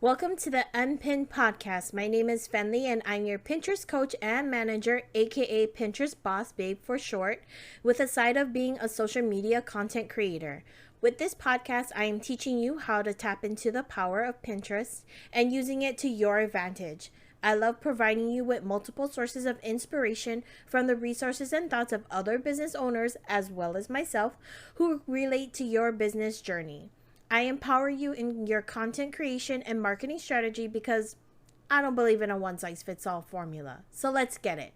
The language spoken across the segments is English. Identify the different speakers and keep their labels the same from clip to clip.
Speaker 1: Welcome to the Unpinned Podcast. My name is Fenley and I'm your Pinterest coach and manager, aka Pinterest Boss Babe for short, with a side of being a social media content creator. With this podcast, I am teaching you how to tap into the power of Pinterest and using it to your advantage. I love providing you with multiple sources of inspiration from the resources and thoughts of other business owners as well as myself who relate to your business journey. I empower you in your content creation and marketing strategy because I don't believe in a one size fits all formula. So let's get it.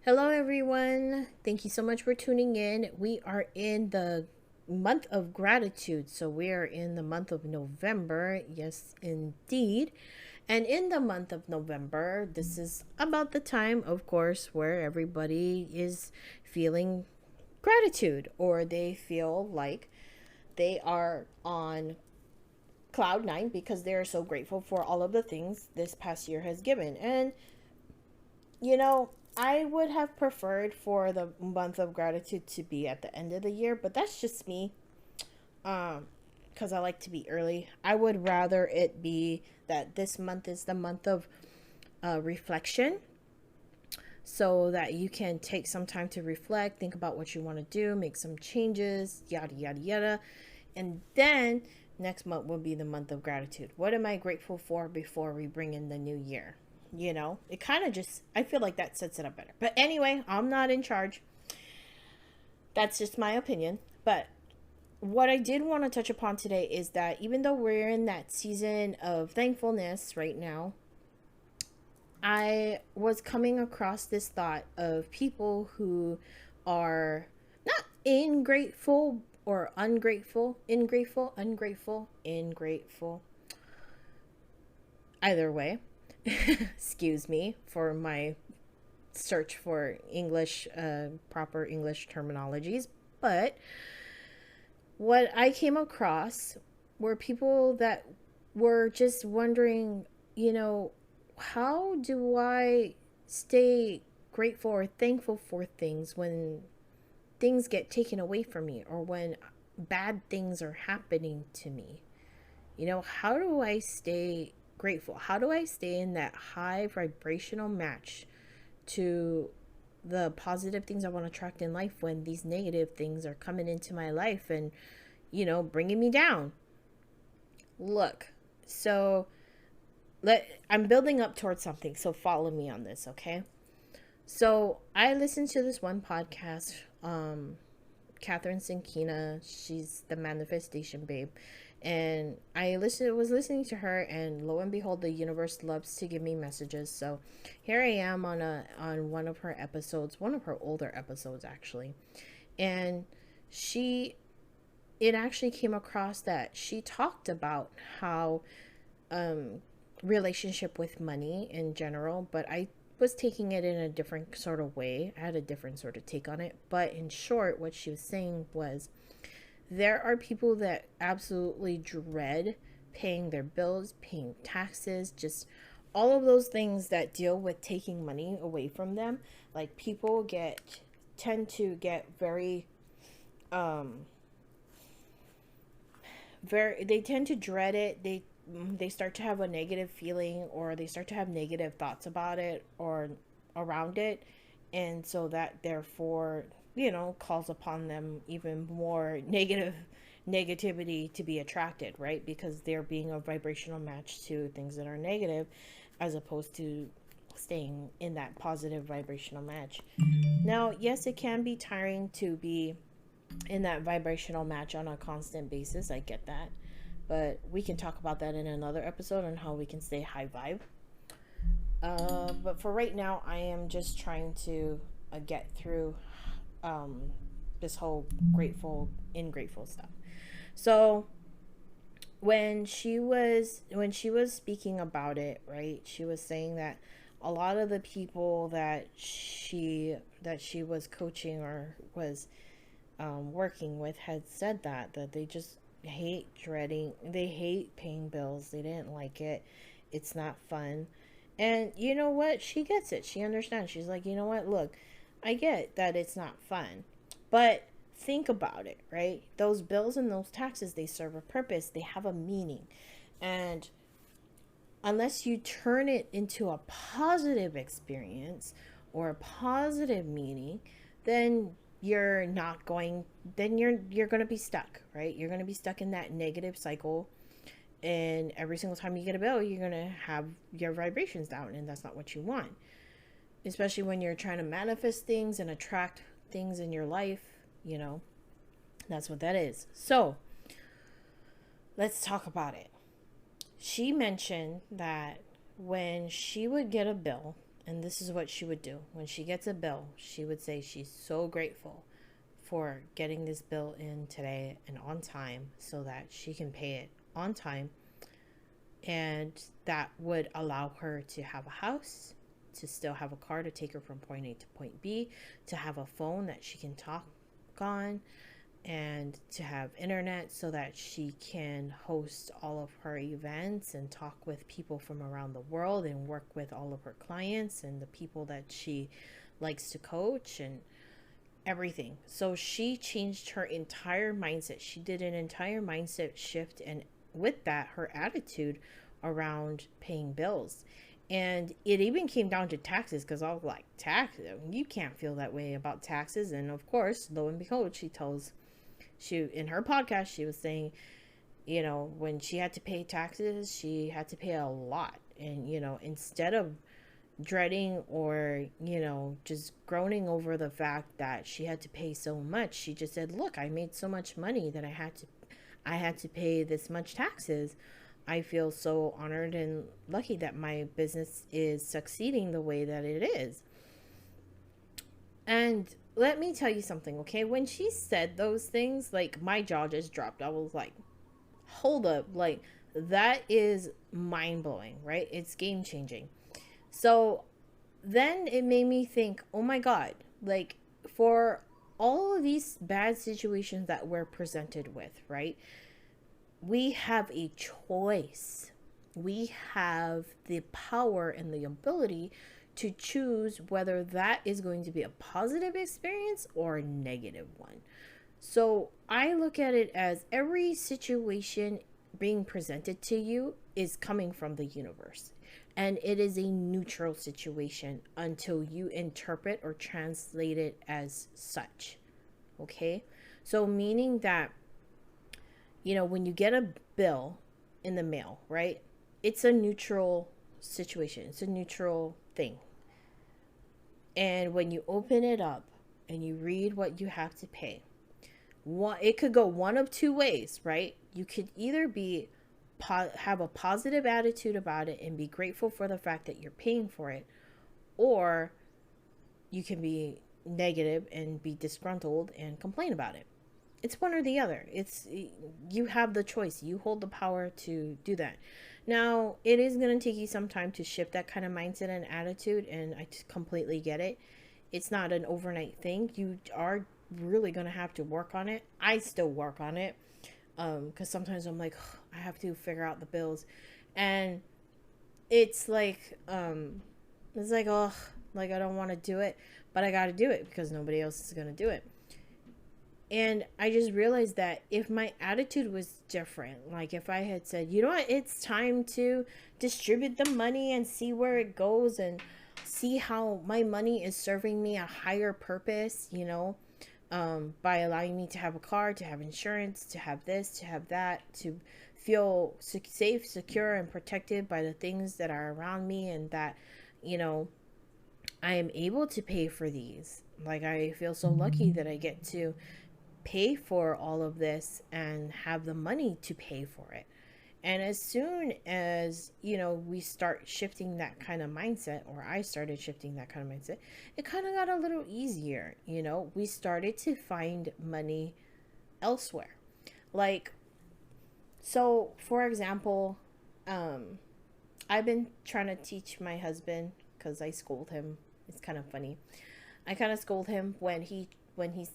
Speaker 1: Hello, everyone. Thank you so much for tuning in. We are in the month of gratitude. So we are in the month of November. Yes, indeed. And in the month of November, this is about the time, of course, where everybody is feeling gratitude or they feel like they are on cloud nine because they're so grateful for all of the things this past year has given. And, I would have preferred for the month of gratitude to be at the end of the year, but that's just me. Because I like to be early. I would rather it be that this month is the month of reflection so that you can take some time to reflect, think about what you want to do, make some changes, yada, yada, yada. And then next month will be the month of gratitude. What am I grateful for before we bring in the new year? It kind of just, I feel like that sets it up better. But anyway, I'm not in charge. That's just my opinion. But what I did want to touch upon today is that even though we're in that season of thankfulness right now, I was coming across this thought of people who are not ingrateful or ungrateful. Either way, excuse me for my search for English, proper English terminologies. But what I came across were people that were just wondering, how do I stay grateful or thankful for things when things get taken away from me or when bad things are happening to me? How do I stay grateful? How do I stay in that high vibrational match to the positive things I want to attract in life when these negative things are coming into my life and, bringing me down? Look, so I'm building up towards something, so follow me on this, okay? So I listened to this one podcast, Catherine Sinkina. She's the manifestation babe, and I was listening to her, and lo and behold, the universe loves to give me messages. So here I am on one of her episodes, one of her older episodes actually, and it actually came across that she talked about how relationship with money in general, but I was taking it in a different sort of way. I had a different sort of take on it. But in short, what she was saying was there are people that absolutely dread paying their bills, paying taxes, just all of those things that deal with taking money away from them. Like people tend to get they tend to dread it. They start to have a negative feeling or they start to have negative thoughts about it or around it, and so that therefore calls upon them even more negativity to be attracted, right? Because they're being a vibrational match to things that are negative as opposed to staying in that positive vibrational match. Now, yes, it can be tiring to be in that vibrational match on a constant basis. I get that. But we can talk about that in another episode on how we can stay high vibe. But for right now, I am just trying to get through this whole ingrateful stuff. So when she was speaking about it, right, she was saying that a lot of the people that she was coaching or was working with had said that they just they hate paying bills. They didn't like it. It's not fun. And you know what? She gets it. She understands. She's like, you know what? Look, I get that it's not fun, but think about it, right? Those bills and those taxes, they serve a purpose. They have a meaning. And unless you turn it into a positive experience or a positive meaning, then you're not going then you're going to be stuck, right? You're going to be stuck in that negative cycle, and every single time you get a bill, you're going to have your vibrations down, and that's not what you want. Especially when you're trying to manifest things and attract things in your life, you know. That's what that is. So, let's talk about it. She mentioned that when she would get a bill, and this is what she would do when she gets a bill, she would say she's so grateful for getting this bill in today and on time so that she can pay it on time. And that would allow her to have a house, to still have a car to take her from point A to point B, to have a phone that she can talk on, and to have internet so that she can host all of her events and talk with people from around the world and work with all of her clients and the people that she likes to coach and everything. So she changed her entire mindset. She did an entire mindset shift, and with that, her attitude around paying bills. And it even came down to taxes, because I was like, tax, you can't feel that way about taxes. And of course, lo and behold, she in her podcast, she was saying, you know, when she had to pay taxes, she had to pay a lot. And, you know, instead of dreading or, you know, just groaning over the fact that she had to pay so much, she just said, look, I made so much money that I had to pay this much taxes. I feel so honored and lucky that my business is succeeding the way that it is. And let me tell you something, okay? When she said those things, like, my jaw just dropped. I was like, hold up. Like, that is mind blowing, right? It's game changing. So then it made me think, oh my God, like, for all of these bad situations that we're presented with, right? We have a choice. We have the power and the ability to choose whether that is going to be a positive experience or a negative one. So I look at it as every situation being presented to you is coming from the universe. And it is a neutral situation until you interpret or translate it as such. Okay? So meaning that, you know, when you get a bill in the mail, right? It's a neutral situation. It's a neutral thing. And when you open it up and you read what you have to pay, it could go one of two ways, right? You could either have a positive attitude about it and be grateful for the fact that you're paying for it, or you can be negative and be disgruntled and complain about it. It's one or the other. You have the choice. You hold the power to do that. Now, it is going to take you some time to shift that kind of mindset and attitude, and I completely get it. It's not an overnight thing. You are really going to have to work on it. I still work on it, because sometimes I'm like, I have to figure out the bills, and it's like, oh, like, I don't want to do it, but I got to do it because nobody else is going to do it. And I just realized that if my attitude was different, like if I had said, you know what, it's time to distribute the money and see where it goes and see how my money is serving me a higher purpose, you know, by allowing me to have a car, to have insurance, to have this, to have that, to feel safe, secure, and protected by the things that are around me, and that, you know, I am able to pay for these. Like, I feel so lucky that I get to pay for all of this and have the money to pay for it. And as soon as, you know, we start shifting that kind of mindset, or I started shifting that kind of mindset, it kind of got a little easier. You know, we started to find money elsewhere. Like, so for example, I've been trying to teach my husband, because I scold him. It's kind of funny. I kind of scold him when he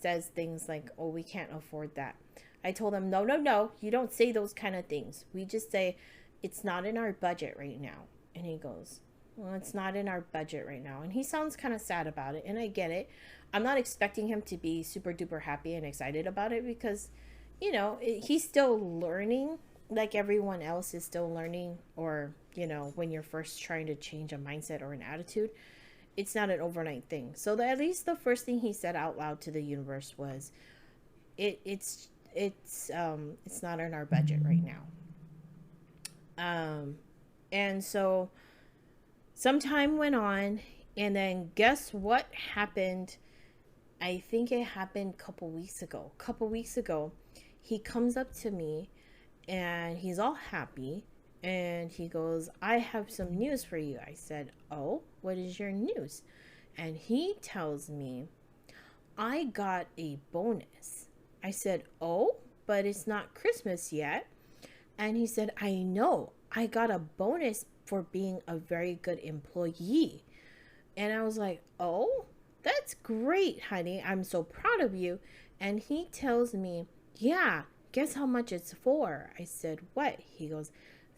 Speaker 1: says things like, oh, we can't afford that. I told him, no, you don't say those kind of things. We just say, it's not in our budget right now. And he goes, well, it's not in our budget right now. And he sounds kind of sad about it. And I get it. I'm not expecting him to be super duper happy and excited about it, because, you know, he's still learning like everyone else is still learning, or, when you're first trying to change a mindset or an attitude, it's not an overnight thing. So at least the first thing he said out loud to the universe was, it's not in our budget right now. And so some time went on, and then guess what happened? I think it happened a couple weeks ago. He comes up to me, and he's all happy, and he goes, "I have some news for you." I said, "Oh, what is your news?" And he tells me, "I got a bonus." I said, "Oh, but it's not Christmas yet." And he said, "I know. I got a bonus for being a very good employee." And I was like, "Oh, that's great, honey. I'm so proud of you." And he tells me, "Yeah, guess how much it's for?" I said, "What?" He goes,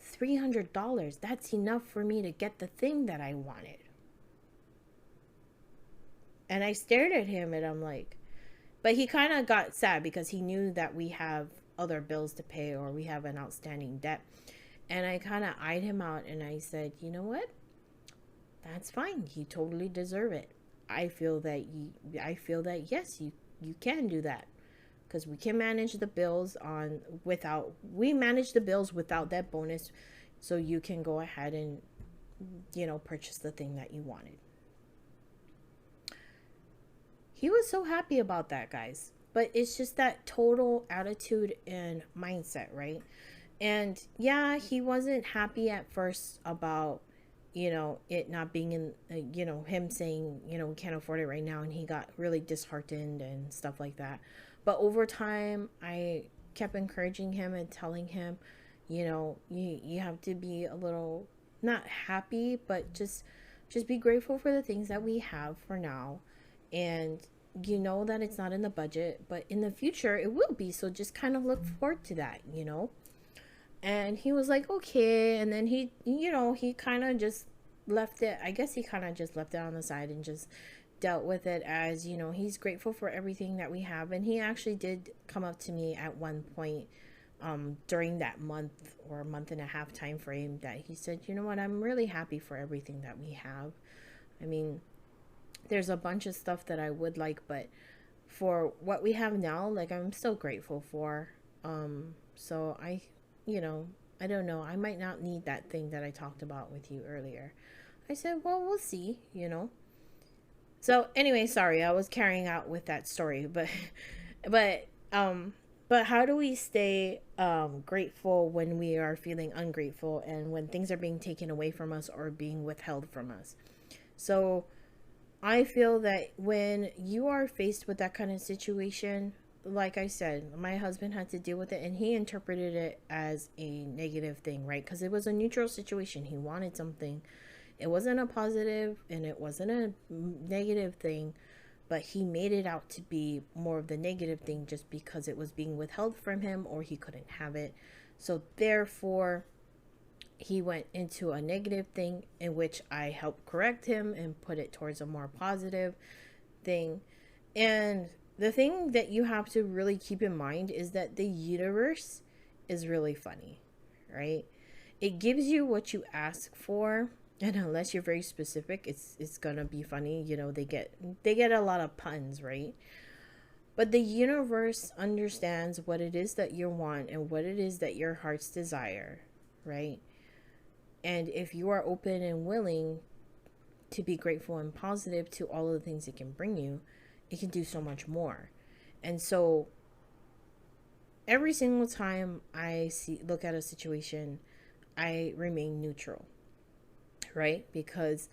Speaker 1: $300. That's enough for me to get the thing that I wanted. And I stared at him, and I'm like, but he kind of got sad because he knew that we have other bills to pay, or we have an outstanding debt. And I kind of eyed him out, and I said, "You know what? That's fine. You totally deserve it. I feel that yes, you can do that, because we can manage the bills on without we manage the bills without that bonus, so you can go ahead and purchase the thing that you wanted." He was so happy about that, guys. But it's just that total attitude and mindset, right? And yeah, he wasn't happy at first about, it not being in, him saying, "We can't afford it right now." And he got really disheartened and stuff like that. But over time, I kept encouraging him and telling him, you have to be a little, not happy, but just be grateful for the things that we have for now. And you know that it's not in the budget, but in the future it will be. So just kind of look forward to that. And he was like, "Okay." And then he kind of just left it. I guess he kind of just left it on the side and just dealt with it as, he's grateful for everything that we have. And he actually did come up to me at one point, during that month or month and a half time frame, that he said, "You know what? I'm really happy for everything that we have. I mean, there's a bunch of stuff that I would like, but for what we have now, like, I'm so grateful for." So you know, I don't know. I might not need that thing that I talked about with you earlier. I said, "Well, we'll see. So anyway, sorry, I was carrying out with that story, but but but how do we stay grateful when we are feeling ungrateful, and when things are being taken away from us or being withheld from us? So I feel that when you are faced with that kind of situation, like I said, my husband had to deal with it, and he interpreted it as a negative thing, right? Because it was a neutral situation. He wanted something. It wasn't a positive and it wasn't a negative thing, but he made it out to be more of the negative thing just because it was being withheld from him, or he couldn't have it. So therefore, he went into a negative thing, in which I helped correct him and put it towards a more positive thing. And the thing that you have to really keep in mind is that the universe is really funny, right? It gives you what you ask for, and unless you're very specific, it's gonna be funny. They get a lot of puns, right? But the universe understands what it is that you want and what it is that your heart's desire, right? And if you are open and willing to be grateful and positive to all of the things it can bring you, it can do so much more. And so every single time I look at a situation, I remain neutral, right? Because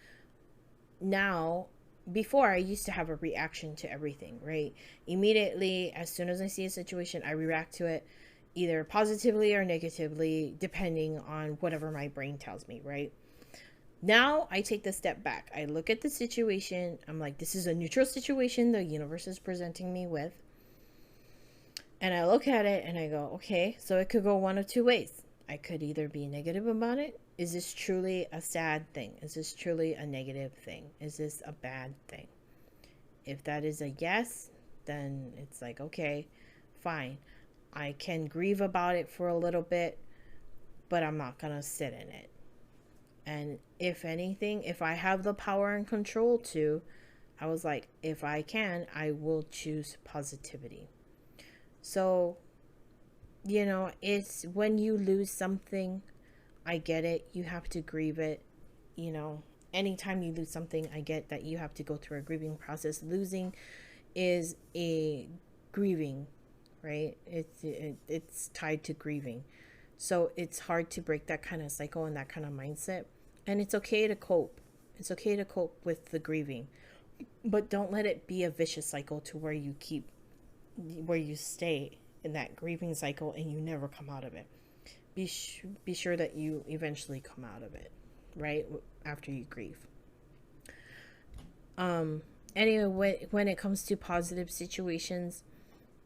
Speaker 1: now, before, I used to have a reaction to everything, right? Immediately, as soon as I see a situation, I react to it either positively or negatively, depending on whatever my brain tells me, right? Now I take the step back. I look at the situation. I'm like, this is a neutral situation the universe is presenting me with. And I look at it and I go, okay, so it could go one of two ways. I could either be negative about it. Is this truly a sad thing? Is this truly a negative thing? Is this a bad thing? If that is a yes, then it's like, okay, fine. I can grieve about it for a little bit, but I'm not going to sit in it. And if anything, if I have the power and control to, I was like, if I can, I will choose positivity. So, it's when you lose something, I get it. You have to grieve it. You know, anytime you lose something, I get that you have to go through a grieving process. Losing is a grieving, right? It's tied to grieving. So it's hard to break that kind of cycle and that kind of mindset. And it's okay to cope. It's okay to cope with the grieving. But don't let it be a vicious cycle to where you stay in that grieving cycle and you never come out of it. Be sure that you eventually come out of it, right? After you grieve. Anyway, when it comes to positive situations,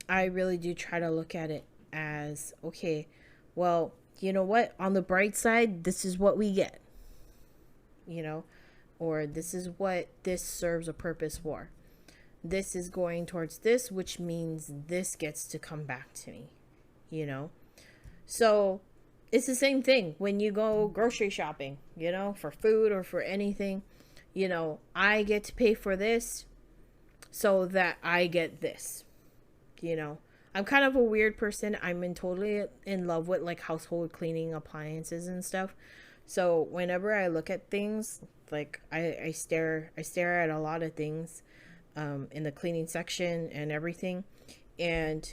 Speaker 1: I really do try to look at it as, okay, well, you know what? On the bright side, this is what we get, you know, or this is what this serves a purpose for. This is going towards this, which means this gets to come back to me, you know? So it's the same thing when you go grocery shopping, for food or for anything. I get to pay for this so that I get this. I'm kind of a weird person. Totally in love with like household cleaning appliances and stuff. So whenever I look at things, like I stare at a lot of things in the cleaning section and everything. And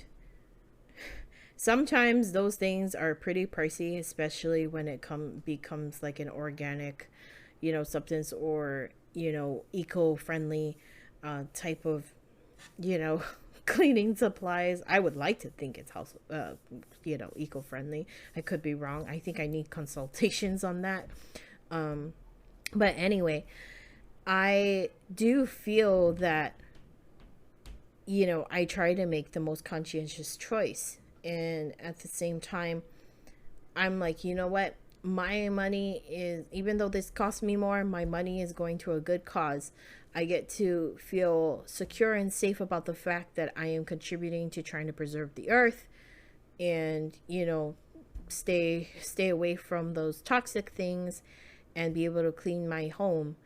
Speaker 1: sometimes those things are pretty pricey, especially when it becomes like an organic, substance, or, eco-friendly type of, cleaning supplies. I would like to think it's eco-friendly. I could be wrong. I think I need consultations on that. But anyway, I do feel that, I try to make the most conscientious choice. And at the same time, I'm like, you know what? My money is, even though this costs me more, my money is going to a good cause. I get to feel secure and safe about the fact that I am contributing to trying to preserve the earth and, stay away from those toxic things and be able to clean my home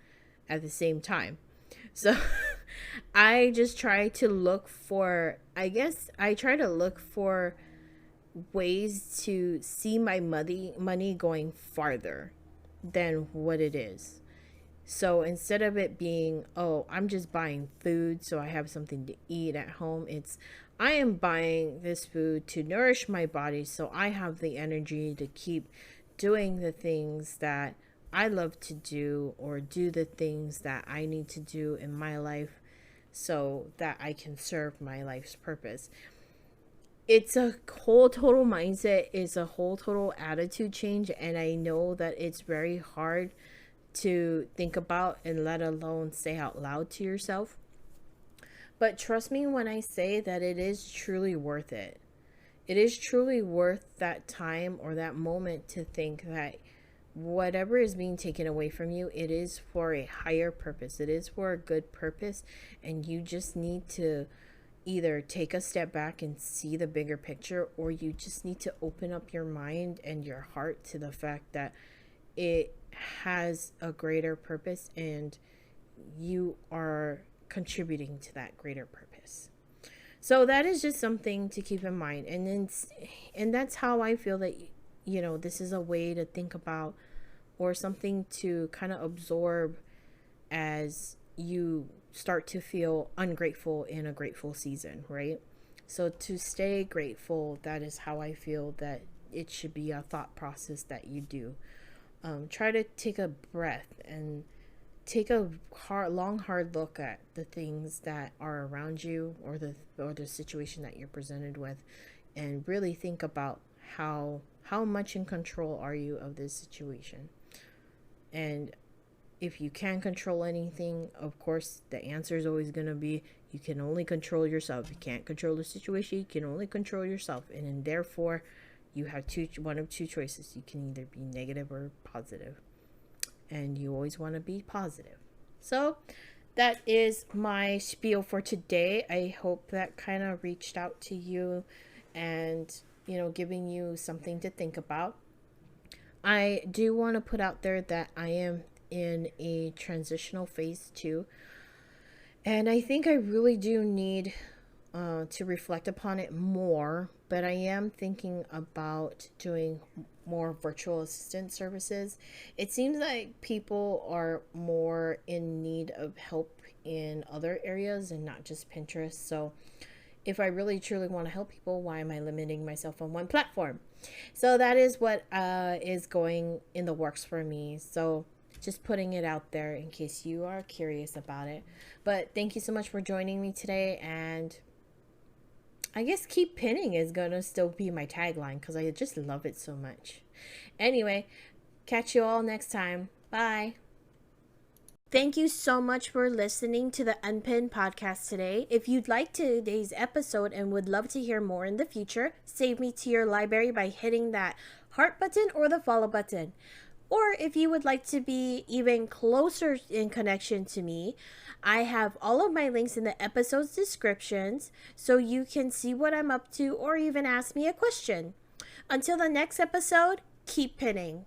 Speaker 1: at the same time. So I just try to look for, I try to look for ways to see my money going farther than what it is. So instead of it being, oh, I'm just buying food so I have something to eat at home, it's, I am buying this food to nourish my body so I have the energy to keep doing the things that I love to do, or do the things that I need to do in my life so that I can serve my life's purpose. It's a whole total mindset, it's a whole total attitude change, and I know that it's very hard to think about and let alone say out loud to yourself. But trust me when I say that it is truly worth it. It is truly worth that time or that moment to think that whatever is being taken away from you, it is for a higher purpose. It is for a good purpose, and you just need to either take a step back and see the bigger picture, or you just need to open up your mind and your heart to the fact that it has a greater purpose and you are contributing to that greater purpose. So that is just something to keep in mind. And that's how I feel that, this is a way to think about, or something to kind of absorb as you start to feel ungrateful in a grateful season, right? So to stay grateful, that is how I feel that it should be a thought process that you do. Try to take a breath and take a long, hard look at the things that are around you, or the situation that you're presented with, and really think about how much in control are you of this situation. And if you can't control anything, of course, the answer is always going to be you can only control yourself. You can't control the situation. You can only control yourself. And then therefore, you have one of two choices. You can either be negative or positive. And you always want to be positive. So that is my spiel for today. I hope that kind of reached out to you and, giving you something to think about. I do want to put out there that I am in a transitional phase too. And I think I really do need to reflect upon it more, but I am thinking about doing more virtual assistant services. It seems like people are more in need of help in other areas and not just Pinterest. So if I really truly want to help people, why am I limiting myself on one platform? So that is what is going in the works for me. So just putting it out there in case you are curious about it. But thank you so much for joining me today. And I guess keep pinning is going to still be my tagline because I just love it so much. Anyway, catch you all next time. Bye. Thank you so much for listening to the Unpinned podcast today. If you'd like today's episode and would love to hear more in the future, save me to your library by hitting that heart button or the follow button. Or if you would like to be even closer in connection to me, I have all of my links in the episode's descriptions so you can see what I'm up to or even ask me a question. Until the next episode, keep pinning.